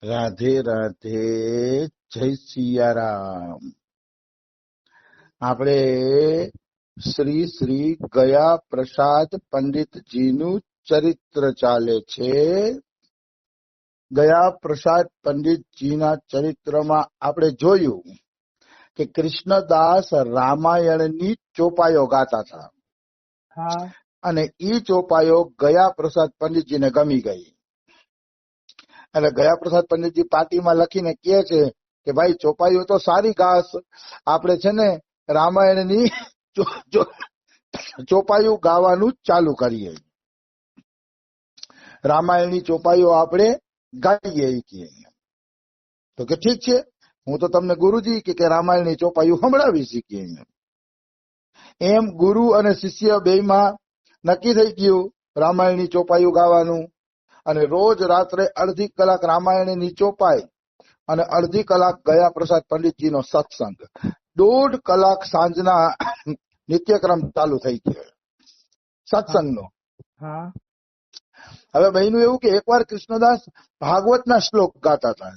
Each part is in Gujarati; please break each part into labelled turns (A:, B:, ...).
A: રાધે રાધે, જય સિયારામ. આપણે શ્રી શ્રી ગયા પ્રસાદ પંડિતજીનું ચરિત્ર ચાલે છે. ગયા પ્રસાદ પંડિતજીના ચરિત્રમાં આપણે જોયું કે કૃષ્ણદાસ રામાયણની ચોપાઈઓ ગાતા હતા. અને ઈ ચોપાઈઓ ગયા પ્રસાદ પંડિતજીને ગમી ગઈ. એટલે ગયા પ્રસાદ પંડિતજી પાટીમાં લખીને કહે છે કે ભાઈ ચોપાઈઓ તો સારી ગાસ, આપણે છે ને રામાયણની ચોપાઈઓ ગાવાનું ચાલુ કરીએ. રામાયણની ચોપાઈઓ આપણે ગાઈએ. તો કે ઠીક છે, હું તો તમને ગુરુજી કે રામાયણની ચોપાઈઓ સંભળાવી શીખીએ. એમ ગુરુ અને શિષ્ય બેયમાં નક્કી થઈ ગયું રામાયણની ચોપાઈઓ ગાવાનું. અને રોજ રાત્રે અડધી કલાક રામાયણની ચોપાઈ અને અડધી કલાક ગયા પ્રસાદ પંડિતજીનો સત્સંગ, 1.5 કલાક સાંજના નિત્યક્રમ ચાલુ થઈ ગયો સત્સંગનો. હવે બહેનું એવું કે એકવાર કૃષ્ણદાસ ભાગવતના શ્લોક ગાતા હતા.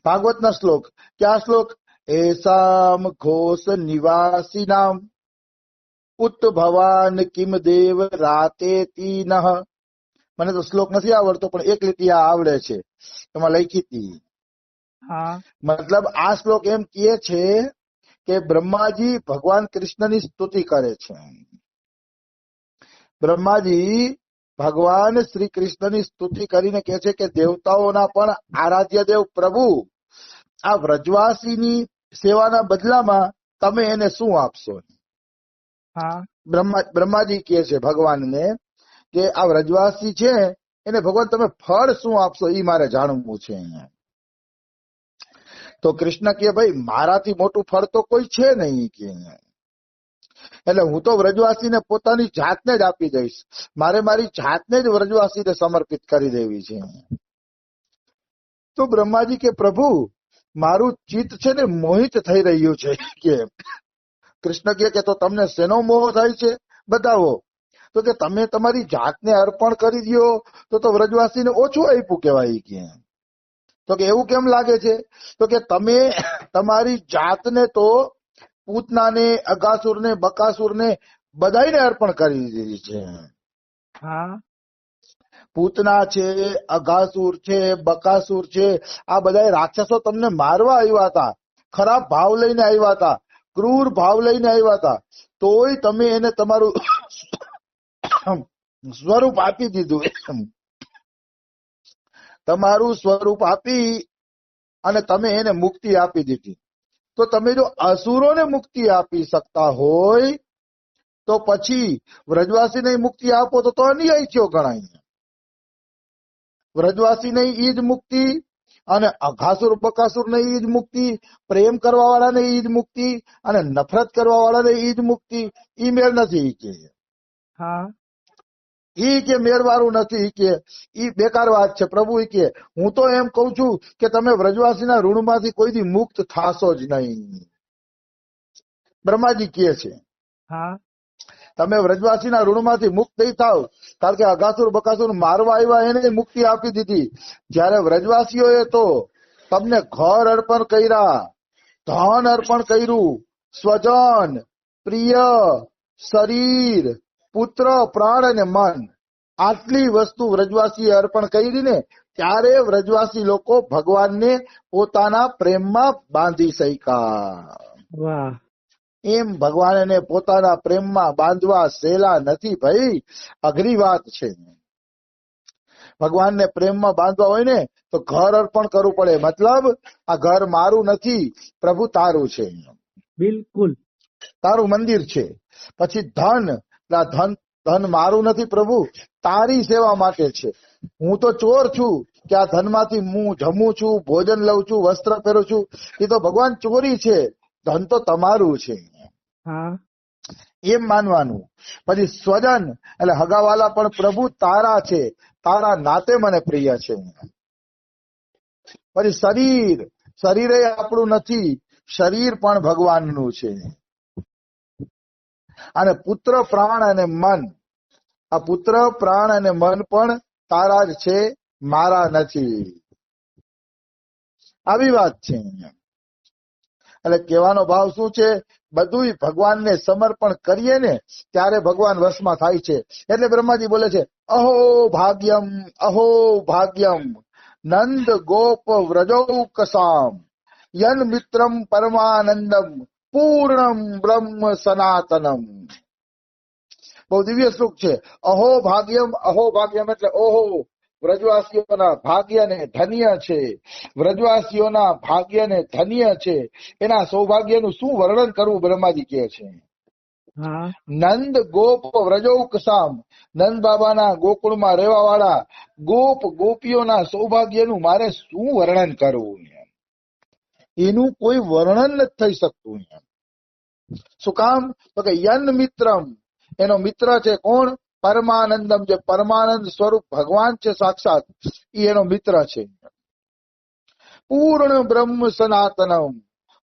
A: ભાગવતના શ્લોક, ક્યાં શ્લોક? એસામ ઘોષ નિવાસી નામ ઉત ભવાન કિમ દેવ રાતે તીનઃ. મને તો શ્લોક નથી આવડતો, પણ એક લીટી આવડે છે, એમાં લખી હતી. મતલબ આ શ્લોક એમ કહે છે કે બ્રહ્માજી ભગવાન કૃષ્ણની સ્તુતિ કરે છે. બ્રહ્માજી ભગવાન શ્રી કૃષ્ણની સ્તુતિ કરીને કહે છે કે દેવતાઓના પણ આરાધ્ય દેવ પ્રભુ આ વ્રજવાસીની સેવાના બદલામાં તમે એને શું આપશો? બ્રહ્માજી કહે છે ભગવાનને કે આ વ્રજવાસી છે એને ભગવાન તમે ફળ શું આપશો, એ મારે જાણવું છે. તો કૃષ્ણ કહે ભાઈ મારાથી મોટું ફળ તો કોઈ છે નહીં કે, એટલે હું તો વ્રજવાસીને પોતાની જાતને જ આપી દઈશ. મારે મારી જાતને જ વ્રજવાસીને સમર્પિત કરી દેવી છે. તો બ્રહ્માજી કે પ્રભુ મારું ચિત્ત છે ને મોહિત થઈ રહ્યું છે કે. કૃષ્ણ કહે કે તો તમને શેનો મોહ થાય છે, બતાવો. તો કે તમે તમારી જાતને અર્પણ કરી દો તો વ્રજવાસીને ઓછું આપ્યું કહેવાય કે. તો કે એવું કેમ લાગે છે? તો કે તમે તમારી જાતને તો પૂતનાને, અગાસુરને, બકાસુરને બધાને અર્પણ કરી દીધી છે. પૂતના છે, અગાસુર છે, બકાસુર છે, આ બધા રાક્ષસો તમને મારવા આવ્યા હતા, ખરાબ ભાવ લઈને આવ્યા હતા, ક્રૂર ભાવ લઈને આવ્યા હતા, તોય તમે એને તમારું સ્વરૂપ આપી દીધું. તમારું સ્વરૂપ આપી અને તમે એને મુક્તિ આપી દીધી. તો તમે જો અસુરોને મુક્તિ આપી શકતા હોય તો પછી વ્રજવાસીને મુક્તિ આપો તો અન્યાય થયો ગણાય. વ્રજવાસીને ઈ જ મુક્તિ અને અઘાસુર બકાસુર ને ઈ જ મુક્તિ, પ્રેમ કરવા વાળાને ઈ જ મુક્તિ અને નફરત કરવા વાળાને ઈ જ મુક્તિ. ઈ મેળ નથી કે. ઈ કે મેળવાળું નથી કે, ઈ બેકાર વાત છે. પ્રભુ કે હું તો એમ કઉ છું કે તમે વ્રજવાસીના ઋણમાંથી કોઈ દી મુક્ત થાશો જ નહીં. બ્રહ્માજી કહે છે તમે વ્રજવાસીના ઋણમાંથી મુક્ત નહીં થાવ, કારણ કે અગાસુર બકાસુર મારવા આવ્યા એને મુક્તિ આપી દીધી. જયારે વ્રજવાસીઓએ તો તમને ઘર અર્પણ કર્યા, ધન અર્પણ કર્યું, સ્વજન, પ્રિય, શરીર, પુત્ર, પ્રાણ અને મન, આટલી વસ્તુ વ્રજવાસીએ અર્પણ કરી ને ત્યારે વ્રજવાસી લોકો ભગવાનને પોતાના પ્રેમમાં બાંધી શક્યા. એમ ભગવાનને પોતાના પ્રેમમાં બાંધવા સહેલા નથી ભાઈ, અઘરી વાત છે. ભગવાનને પ્રેમમાં બાંધવા હોય ને તો ઘર અર્પણ કરવું પડે. મતલબ આ ઘર મારું નથી, પ્રભુ તારું છે, બિલકુલ તારું મંદિર છે. પછી ધન, ધન મારું નથી પ્રભુ, તારી સેવા માટે છે. હું તો ચોર છું કે આ ધનમાંથી હું જમું છું, ભોજન લઉં છું, વસ્ત્ર પહેરું છું, એ તો ભગવાન ચોરી છે, ધન તો તમારું છે, એમ માનવાનું. પછી સ્વજન એટલે હગાવાલા પણ પ્રભુ તારા છે, તારા નાતે મને પ્રિય છે. પછી શરીર, શરીર આપણું નથી, શરીર પણ ભગવાનનું છે. અને પુત્ર, પ્રાણ અને મન, આ પુત્ર, પ્રાણ અને મન પણ તારા જ છે, મારા નથી. આવી વાત છે અહીંયા. એટલે કહેવાનો ભાવ શું છે? બધું ભગવાનને સમર્પણ કરીએ ને ત્યારે ભગવાન વશમાં થાય છે. એટલે બ્રહ્માજી બોલે છે, અહો ભાગ્યમ, અહો ભાગ્યમ, નંદ ગોપ વ્રજૌકસામ, યન મિત્રમ પરમાનંદમ, પૂર્ણમ બ્રહ્મ સનાતનમ. બહુ દિવ્ય શ્લોક છે. અહો ભાગ્યમ એટલે ઓહો, વ્રજવાસીઓના ભાગ્યને ધન્ય છે. વ્રજવાસીઓના ભાગ્યને ધન્ય છે. એના સૌભાગ્યનું શું વર્ણન કરવું, બ્રહ્માજી કહે છે. નંદ ગોપ વ્રજૌકસામ, નંદ બાબાના ગોકુળમાં રહેવા વાળા ગોપ ગોપીઓના સૌભાગ્યનું મારે શું વર્ણન કરવું? એનું કોઈ વર્ણન નથી થઈ શકતું. શું કામ? તો કે યન મિત્રમ, એનો મિત્ર છે કોણ? પરમાનંદમ, જે પરમાનંદ સ્વરૂપ ભગવાન છે સાક્ષાત, એ એનો મિત્ર છે. પૂર્ણ બ્રહ્મ સનાતનમ,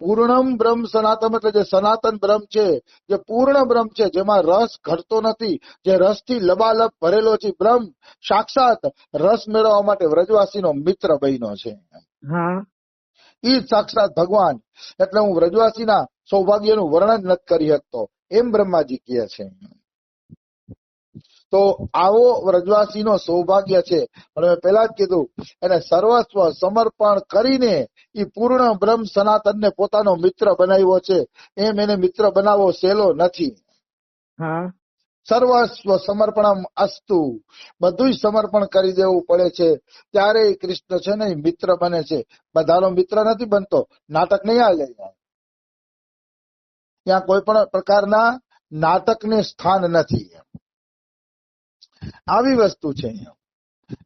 A: પૂર્ણમ બ્રહ્મ સનાતન એટલે જે સનાતન બ્રહ્મ છે, જે પૂર્ણ બ્રહ્મ છે, જેમાં રસ ઘટતો નથી, જે રસથી લબાલબ ભરેલો છે બ્રહ્મ, સાક્ષાત રસ મેળવવા માટે વ્રજવાસીનો મિત્ર બન્યો છે. એ સાક્ષાત ભગવાન. એટલે હું વ્રજવાસીના સૌભાગ્યનું વર્ણન નથી કરી શકતો, એમ બ્રહ્માજી કહે છે. તો આવો વ્રજવાસીનો સૌભાગ્ય છે. પણ મેં પહેલા જ કીધું, એને સર્વસ્વ સમર્પણ કરીને એ પૂર્ણ બ્રહ્મ સનાતનને પોતાનો મિત્ર બનાવ્યો છે. એમ એને મિત્ર બનાવવો સહેલો નથી. સર્વસ્વ સમર્પણમ અસ્તુ, બધું સમર્પણ કરી દેવું પડે છે. ત્યારે કૃષ્ણ છે ને મિત્ર બને છે. બધાનો મિત્ર નથી બનતો. નાટક નહીં હાલે, ત્યાં કોઈ પણ પ્રકારના નાટકને સ્થાન નથી. આવી વસ્તુ છે.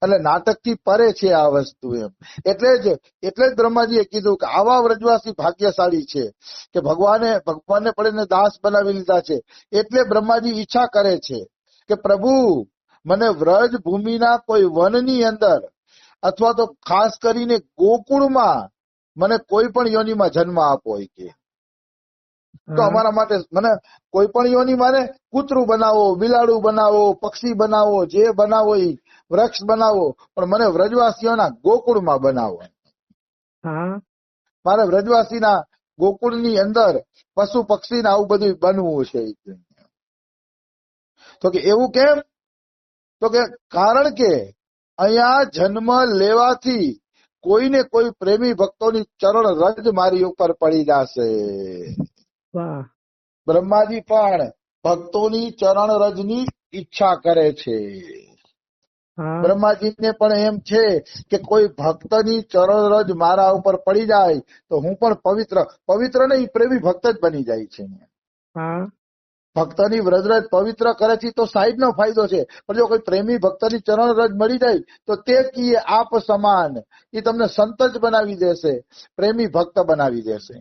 A: એટલે નાટકથી પરે છે આ વસ્તુ. એમ એટલે જ બ્રહ્માજીએ કીધું કે આવા વ્રજવાસી ભાગ્યશાળી છે કે ભગવાનને પડીને દાસ બનાવી લીધા છે. એટલે બ્રહ્માજી ઈચ્છા કરે છે કે પ્રભુ મને વ્રજ ભૂમિના કોઈ વનની અંદર અથવા તો ખાસ કરીને ગોકુળમાં મને કોઈ પણ યોનિમાં જન્મ આપો. કે તો અમારા માટે મને કોઈ પણ યોની મારે કૂતરું બનાવો, બિલાડું બનાવો, પક્ષી બનાવો, જે બનાવો એ વૃક્ષ બનાવો, પણ મને વ્રજવાસીઓના ગોકુળમાં બનાવો. મારે વ્રજવાસીના ગોકુળની અંદર પશુ પક્ષી આવું બધું બનવું છે. તો કે એવું કેમ? તો કે કારણ કે અહીંયા જન્મ લેવાથી કોઈને કોઈ પ્રેમી ભક્તોની ચરણ રજ મારી ઉપર પડી જશે. બ્રહ્માજી પણ ભક્તોની ચરણ રજની ઈચ્છા કરે છે. બ્રહ્માજીને પણ એમ છે કે કોઈ ભક્તની ચરણ રજ મારા ઉપર પડી જાય તો હું પણ પવિત્ર નહીં, પ્રેમી ભક્ત જ બની જાય છે. ભક્તની વ્રજરજ પવિત્ર કરે છે તો સાઈડનો ફાયદો છે. પણ જો કોઈ પ્રેમી ભક્તની ચરણ રજ મળી જાય તો તે કીએ આપ સમાન, એ તમને સંત જ બનાવી દેશે, પ્રેમી ભક્ત બનાવી દેશે.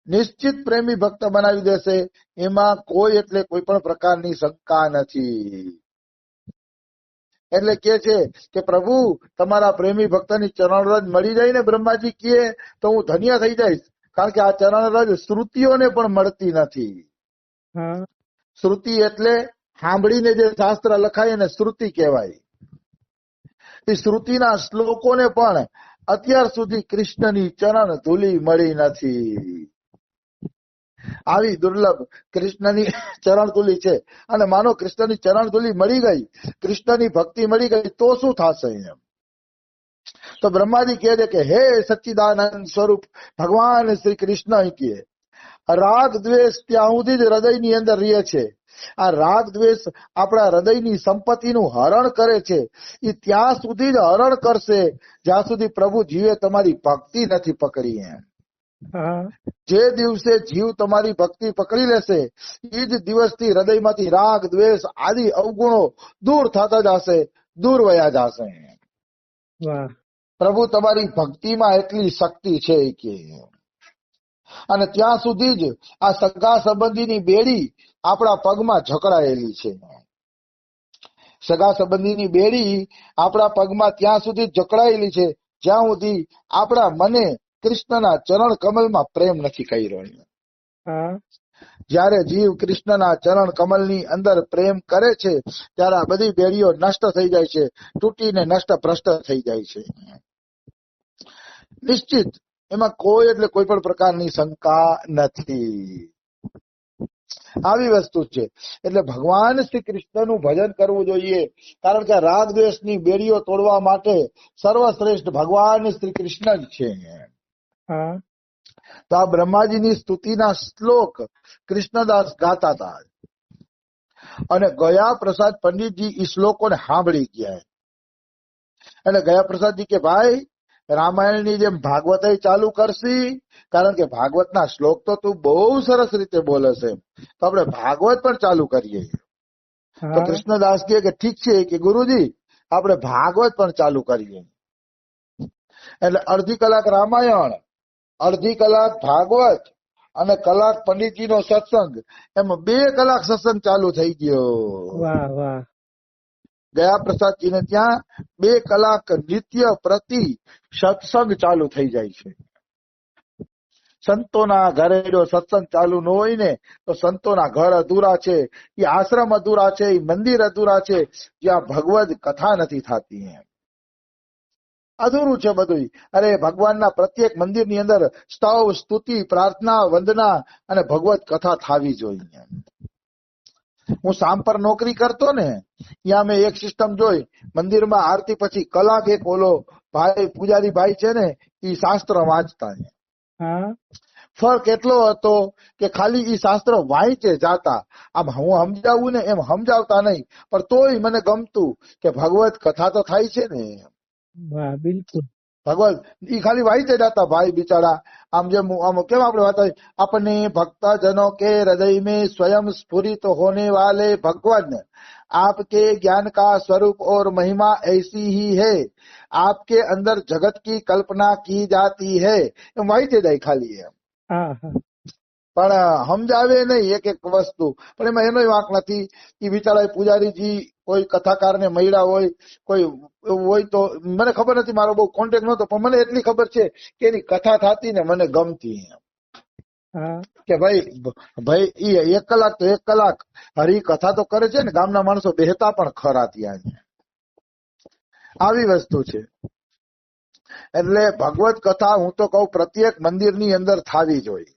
A: નિશ્ચિત પ્રેમી ભક્ત બનાવી દેશે. એમાં કોઈ પણ પ્રકારની શંકા નથી. એટલે કે છે કે પ્રભુ તમારા પ્રેમી ભક્તની ચરણરજ મળી જાય ને, બ્રહ્માજી કહે તો હું ધન્ય થઈ જઈશ. કારણ કે આ ચરણરજ શ્રુતિઓને પણ મળતી નથી. શ્રુતિ એટલે સાંભળીને જે શાસ્ત્ર લખાય એને શ્રુતિ કહેવાય. એ શ્રુતિના શ્લોકોને પણ અત્યાર સુધી કૃષ્ણની ચરણ ધૂલી મળી નથી. આવી દુર્લભ કૃષ્ણની ચરણ ધૂલી છે. અને માનો કૃષ્ણની ચરણ ધૂલી મળી ગઈ, કૃષ્ણની ભક્તિ મળી ગઈ તો શું થશે? એમ તો બ્રહ્માજી કહે છે કે હે સચ્ચિદાનંદ સ્વરૂપ ભગવાન શ્રી કૃષ્ણ કહે, રાગ દ્વેષ ત્યાં સુધી જ હૃદયની અંદર રહે છે. આ રાગ દ્વેષ આપણા હૃદયની સંપત્તિનું હરણ કરે છે. એ ત્યાં સુધી જ હરણ કરશે જ્યાં સુધી પ્રભુ જીવે તમારી ભક્તિ નથી પકડી. એમ જે દિવસે જીવ તમારી ભક્તિ પકડી લેશે એ જ દિવસથી હૃદયમાંથી રાગ દ્વેષ આદિ અવગુણો દૂર થતા જશે, દૂર વયા જશે. પ્રભુ તમારી ભક્તિમાં એટલી શક્તિ છે કે, અને ત્યાં સુધી જ આ સગા સંબંધીની બેડી આપણા પગમાં જકડાયેલી છે. સગા સંબંધીની બેડી આપણા પગમાં ત્યાં સુધી જકડાયેલી છે જ્યાં સુધી આપણા મને કૃષ્ણના ચરણ કમલમાં પ્રેમ નથી કર્યો. જ્યારે જીવ કૃષ્ણના ચરણ કમલની અંદર પ્રેમ કરે છે ત્યારે આ બધી બેડીઓ નષ્ટ થઈ જાય છે, તૂટીને નષ્ટ ભ્રષ્ટ થઈ જાય છે. નિશ્ચિત એમાં કોઈ એટલે કોઈ પણ પ્રકારની શંકા નથી. આવી વસ્તુ છે. એટલે ભગવાન શ્રી કૃષ્ણનું ભજન કરવું જોઈએ, કારણ કે રાગ દ્વેષની બેડીઓ તોડવા માટે સર્વશ્રેષ્ઠ ભગવાન શ્રી કૃષ્ણ જ છે. તો આ બ્રહ્માજીની સ્તુતિના શ્લોક કૃષ્ણદાસ ગાતા હતા અને ગયા પ્રસાદ પંડિતજી એ શ્લોકોને સાંભળી ગયા. અને ગયા પ્રસાદજી કે ભાઈ રામાયણની જેમ ભાગવત ચાલુ કરશી, કારણ કે ભાગવતના શ્લોક તો તું બહુ સરસ રીતે બોલે છે, તો આપણે ભાગવત પણ ચાલુ કરીએ. તો કૃષ્ણદાસ કહે કે ઠીક છે કે ગુરુજી આપણે ભાગવત પણ ચાલુ કરીએ. એટલે અડધી કલાક રામાયણ, અડધી કલાક ભાગવત અને કલાક પંડિતજીનો સત્સંગ, એમાં 2 કલાક સત્સંગ ચાલુ થઈ ગયો.
B: વાહ વાહ.
A: ગયા પ્રસાદજીને ત્યાં 2 કલાક નિત્ય પ્રતિ સત્સંગ ચાલુ થઈ જાય છે. સંતોના ઘરે જો સત્સંગ ચાલુ ન હોય ને તો સંતોના ઘર અધૂરા છે, એ આશ્રમ અધૂરા છે, એ મંદિર અધૂરા છે, જ્યાં ભગવદ કથા નથી થતી. અધૂરું છે બધું. અરે ભગવાનના પ્રત્યેક મંદિરની અંદર સ્તવ, સ્તુતિ, પ્રાર્થના, વંદના અને ભગવત કથા થવી જોઈએ. હું શામ પર નોકરી કરતો ને, ત્યાં મેં એક સિસ્ટમ જોઈ, મંદિરમાં આરતી પછી કલાક એક ઓલો ભાઈ પૂજારી ભાઈ છે ને એ શાસ્ત્ર વાંચતા. ફરક એટલો હતો કે ખાલી ઈ શાસ્ત્ર વાંચે જાતા, આમ હું સમજાવું ને એમ સમજાવતા નહીં, પણ તોય મને ગમતું કે ભગવત કથા તો થાય છે ને.
B: બિલકુલ.
A: ભગવત ઈ ખાલી વાંચે જાતા ભાઈ બિચારા. આમ જેમ આમ કેમ આપણે વાત अपने भक्तजनों के हृदय में स्वयं स्फुरित होने वाले भगवान आपके ज्ञान का स्वरूप और महिमा ऐसी ही है, आपके अंदर जगत की कल्पना की जाती है. એમ વાંચે જાય ખાલી એમ, પણ સમજાવે નહીં એક એક વસ્તુ. પણ એમાં એનો વાંક નથી. એ બિચારા પૂજારીજી કોઈ કથાકારને મળ્યા હોય, કોઈ હોય તો મને ખબર નથી, મારો બહુ કોન્ટેક્ટ નહોતો, પણ મને એટલી ખબર છે કે એની કથા થતી ને મને ગમતી. કે ભાઈ ઈ 1 કલાક તો 1 કલાક હરી કથા તો કરે છે ને, ગામના માણસો બેહતા પણ ખરા ત્યાં. આવી વસ્તુ છે. એટલે ભગવત કથા હું તો કહું પ્રત્યેક મંદિરની અંદર થાવી જોઈએ.